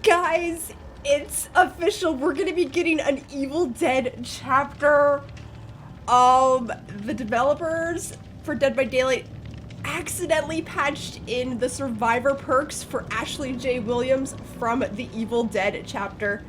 Guys, it's official. We're gonna be getting an Evil Dead chapter. The developers for Dead by Daylight accidentally patched in the survivor perks for Ashley J. Williams from the Evil Dead chapter.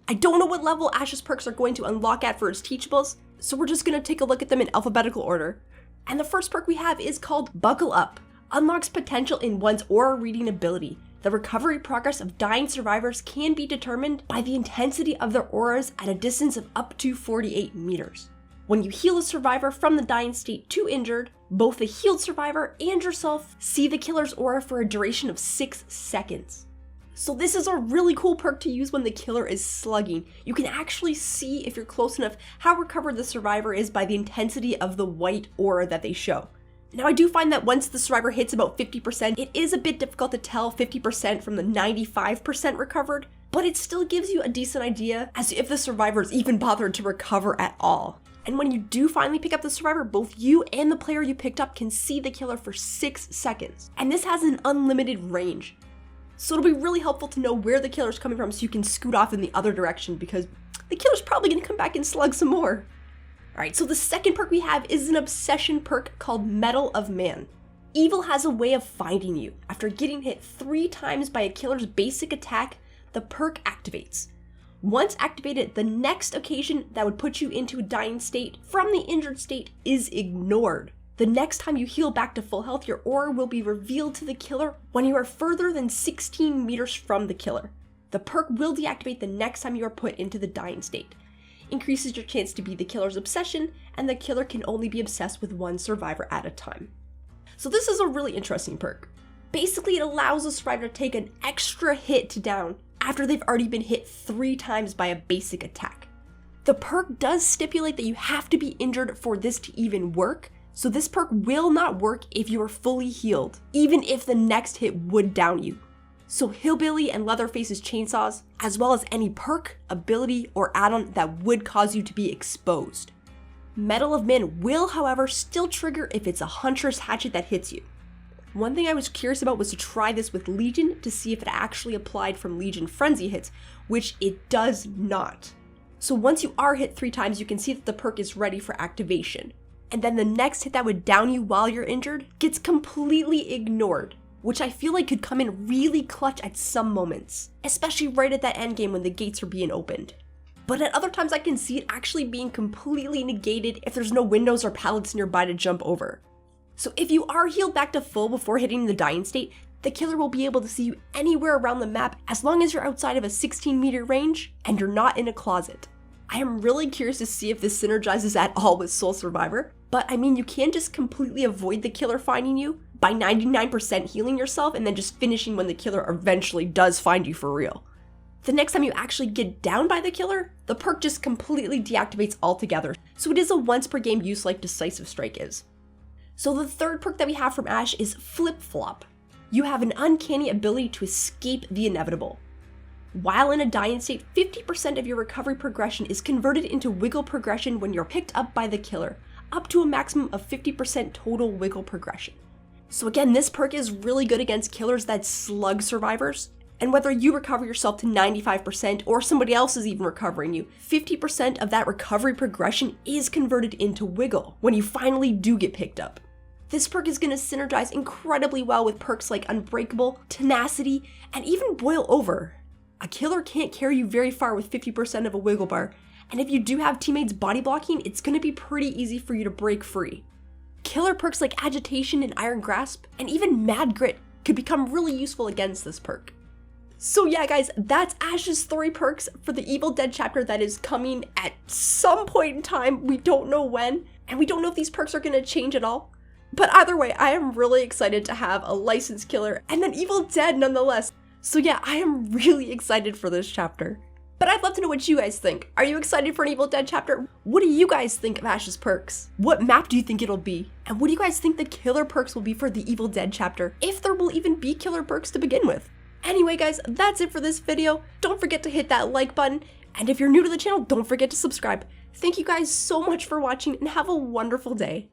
I don't know what level Ash's perks are going to unlock at for his teachables, so we're just gonna take a look at them in alphabetical order. And the first perk we have is called Buckle Up. Unlocks potential in one's aura reading ability. The recovery progress of dying survivors can be determined by the intensity of their auras at a distance of up to 48 meters. When you heal a survivor from the dying state to injured, both the healed survivor and yourself see the killer's aura for a duration of 6 seconds. So this is a really cool perk to use when the killer is slugging. You can actually see if you're close enough how recovered the survivor is by the intensity of the white aura that they show. Now I do find that once the survivor hits about 50%, it is a bit difficult to tell 50% from the 95% recovered, but it still gives you a decent idea as to if the survivor's even bothered to recover at all. And when you do finally pick up the survivor, both you and the player you picked up can see the killer for 6 seconds. And this has an unlimited range. So it'll be really helpful to know where the killer's coming from so you can scoot off in the other direction because the killer's probably gonna come back and slug some more. Alright, so the second perk we have is an obsession perk called Mettle of Man. Evil has a way of finding you. After getting hit 3 times by a killer's basic attack, the perk activates. Once activated, the next occasion that would put you into a dying state from the injured state is ignored. The next time you heal back to full health, your aura will be revealed to the killer when you are further than 16 meters from the killer. The perk will deactivate the next time you are put into the dying state. Increases your chance to be the killer's obsession, and the killer can only be obsessed with one survivor at a time. So this is a really interesting perk. Basically, it allows a survivor to take an extra hit to down after they've already been hit 3 times by a basic attack. The perk does stipulate that you have to be injured for this to even work, so this perk will not work if you are fully healed, even if the next hit would down you. So Hillbilly and Leatherface's chainsaws, as well as any perk, ability, or add-on that would cause you to be exposed. Mettle of Man will, however, still trigger if it's a Hunter's Hatchet that hits you. One thing I was curious about was to try this with Legion to see if it actually applied from Legion Frenzy hits, which it does not. So once you are hit 3 times, you can see that the perk is ready for activation. And then the next hit that would down you while you're injured gets completely ignored, which I feel like could come in really clutch at some moments, especially right at that end game when the gates are being opened. But at other times I can see it actually being completely negated if there's no windows or pallets nearby to jump over. So if you are healed back to full before hitting the dying state, the killer will be able to see you anywhere around the map as long as you're outside of a 16-meter range and you're not in a closet. I am really curious to see if this synergizes at all with Soul Survivor, but I mean you can just completely avoid the killer finding you by 99% healing yourself and then just finishing when the killer eventually does find you for real. The next time you actually get down by the killer, the perk just completely deactivates altogether, so it is a once per game use like Decisive Strike is. So the third perk that we have from Ash is FlipFlop. You have an uncanny ability to escape the inevitable. While in a dying state, 50% of your recovery progression is converted into wiggle progression when you're picked up by the killer, up to a maximum of 50% total wiggle progression. So again, this perk is really good against killers that slug survivors, and whether you recover yourself to 95% or somebody else is even recovering you, 50% of that recovery progression is converted into wiggle when you finally do get picked up. This perk is going to synergize incredibly well with perks like Unbreakable, Tenacity, and even Boil Over. A killer can't carry you very far with 50% of a wiggle bar, and if you do have teammates body blocking, it's going to be pretty easy for you to break free. Killer perks like Agitation and Iron Grasp, and even Mad Grit could become really useful against this perk. So yeah guys, that's Ash's 3 perks for the Evil Dead chapter that is coming at some point in time. We don't know when, and we don't know if these perks are going to change at all. But either way, I am really excited to have a licensed killer and then Evil Dead nonetheless. So yeah, I am really excited for this chapter. But I'd love to know what you guys think. Are you excited for an Evil Dead chapter? What do you guys think of Ash's perks? What map do you think it'll be? And what do you guys think the killer perks will be for the Evil Dead chapter? If there will even be killer perks to begin with. Anyway guys, that's it for this video. Don't forget to hit that like button. And if you're new to the channel, don't forget to subscribe. Thank you guys so much for watching and have a wonderful day.